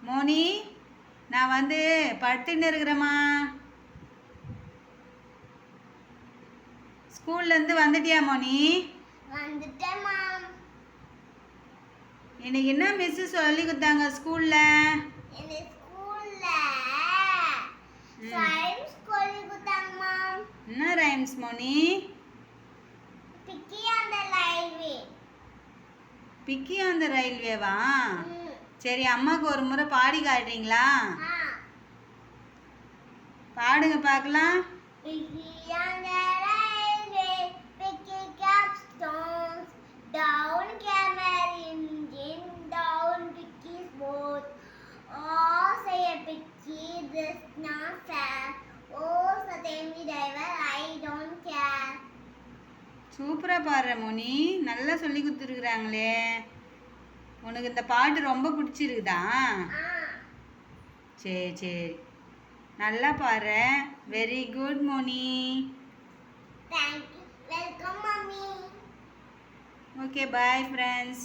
மோனி, நான் படுத்துன்னு இருக்கிறேம்மா. ஸ்கூல்லேருந்து வந்துட்டியா மோனி? வந்துட்டேன் மேம். இன்னைக்கு என்ன மிஸ் சொல்லி கொடுத்தாங்க ஸ்கூல்ல? ரைம்ஸ் சொல்லி கொடுத்தாங்க மேம். என்ன rhymes Moni? Piggy on the railway. Piggy on the ரயில்வேவா? சரி, அம்மாக்கு ஒரு முறை பாடி காட்டுறீங்களா? பாடுங்க பார்க்கலாம். Picky on the railway, picky capstones, down came an engine, down Picky's boat. Oh, say a Picky, this not fair. Oh, certain driver, I don't care. சூப்பராக பாடுற மோனி, நல்லா சொல்லி கொடுத்துருக்குறாங்களே. உனக்கு இந்த பாட்டு ரொம்ப பிடிச்சிருக்குதா? சரி சரி, நல்லா பாடுற. Very good Moni. Thank you. Welcome, mommy. Okay, bye friends.